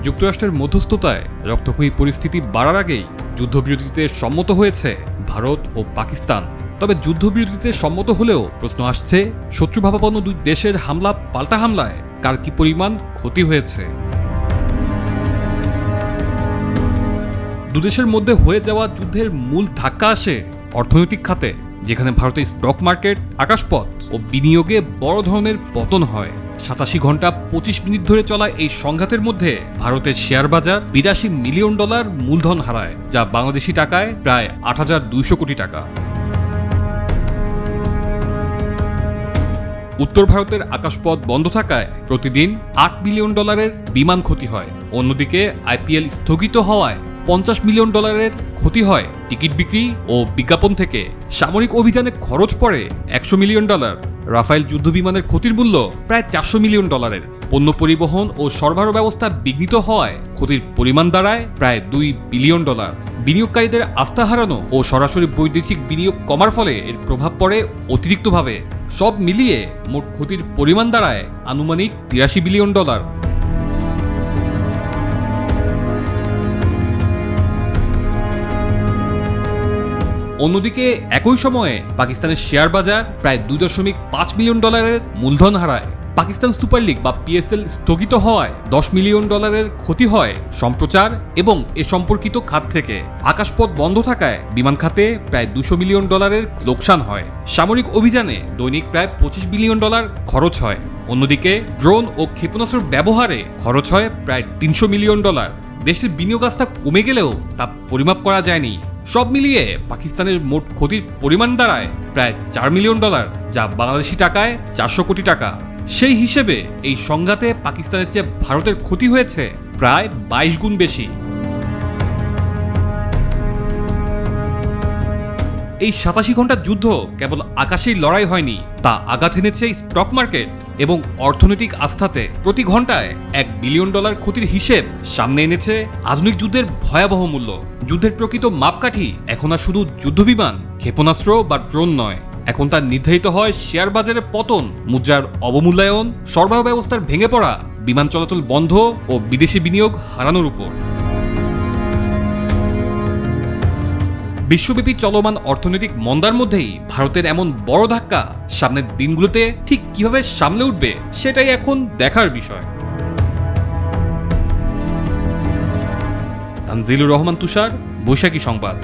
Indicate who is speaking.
Speaker 1: যুক্তরাষ্ট্রের মধ্যস্থতায় রক্তক্ষয়ী পরিস্থিতি বাড়ার আগেই যুদ্ধবিরতিতে সম্মত হয়েছে ভারত ও পাকিস্তান। তবে যুদ্ধবিরতিতে সম্মত হলেও প্রশ্ন আসছে, শত্রুভাবাপন্ন দুই দেশের হামলা পাল্টা হামলায় কার কি পরিমাণ ক্ষতি হয়েছে। দুদেশের মধ্যে হয়ে যাওয়া যুদ্ধের মূল ধাক্কা আসে অর্থনৈতিক খাতে, যেখানে ভারতের স্টক মার্কেট, আকাশপথ ও বিনিয়োগে বড় ধরনের পতন হয়। 87 ঘন্টা 25 মিনিট ধরে চলা এই সংঘাতের মধ্যে ভারতের শেয়ার বাজার $82 মিলিয়ন মূলধন হারায়, যা বাংলাদেশি টাকায় প্রায় 8,200 কোটি টাকা। উত্তর ভারতের আকাশপথ বন্ধ থাকায় প্রতিদিন $8 মিলিয়ন বিমান ক্ষতি হয়। অন্যদিকে আইপিএল স্থগিত হওয়ায় $50 মিলিয়ন ক্ষতি হয় টিকিট বিক্রি ও বিজ্ঞাপন থেকে। সামরিক অভিযানে খরচ পড়ে $100 মিলিয়ন। রাফায়েল যুদ্ধবিমানের ক্ষতির মূল্য প্রায় $400 মিলিয়ন। পণ্য পরিবহন ও সরবরাহ ব্যবস্থা বিঘ্নিত হওয়ায় ক্ষতির পরিমাণ দাঁড়ায় প্রায় $2 বিলিয়ন। বিনিয়োগকারীদের আস্থা হারানো ও সরাসরি বৈদেশিক বিনিয়োগ কমার ফলে এর প্রভাব পড়ে অতিরিক্তভাবে। সব মিলিয়ে মোট ক্ষতির পরিমাণ দাঁড়ায় আনুমানিক $83 বিলিয়ন। অন্যদিকে একই সময়ে পাকিস্তানের শেয়ার বাজার প্রায় $2.5 মিলিয়ন মূলধন হারায়। পাকিস্তান সুপার লিগ বা পিএসএল স্থগিত হওয়ায় $10 মিলিয়ন ক্ষতি হয় সম্প্রচার এবং এ সম্পর্কিত খাত থেকে। আকাশপথ বন্ধ থাকায় বিমান খাতে প্রায় $200 মিলিয়ন লোকসান হয়। সামরিক অভিযানে দৈনিক প্রায় $25 বিলিয়ন খরচ হয়। অন্যদিকে ড্রোন ও ক্ষেপণাস্ত্র ব্যবহারে খরচ হয় প্রায় $300 মিলিয়ন। দেশের বিনিয়োগ আস্থা কমে গেলেও তা পরিমাপ করা যায়নি। সব মিলিয়ে পাকিস্তানের মোট ক্ষতির পরিমাণ দাঁড়ায় প্রায় $4 মিলিয়ন, যা বাংলাদেশি টাকায় 400 কোটি টাকা। সেই হিসেবে এই সংঘাতে পাকিস্তানের চেয়ে ভারতের ক্ষতি হয়েছে প্রায় 22 গুণ বেশি। এই 87 ঘন্টার যুদ্ধ কেবল আকাশেই লড়াই হয়নি, তা আঘাত এনেছে স্টক মার্কেট এবং অর্থনৈতিক আস্থাতে। প্রতি ঘন্টায় $1 বিলিয়ন ক্ষতির হিসেব সামনে এনেছে আধুনিক যুদ্ধের ভয়াবহ মূল্য। যুদ্ধের প্রকৃত মাপকাঠি এখন আর শুধু যুদ্ধবিমান, ক্ষেপণাস্ত্র বা ড্রোন নয়, এখন তা নির্ধারিত হয় শেয়ার বাজারের পতন, মুদ্রার অবমূল্যায়ন, সরবরাহ ব্যবস্থার ভেঙে পড়া, বিমান চলাচল বন্ধ ও বিদেশি বিনিয়োগ হারানোর উপর। বিশ্বব্যাপী চলমান অর্থনৈতিক মন্দার মধ্যেই ভারতের এমন বড় ধাক্কা সামনের দিনগুলোতে ঠিক কিভাবে সামলে উঠবে সেটাই এখন দেখার বিষয়। তানজিলুর রহমান তুষার, বৈশাখী সংবাদ।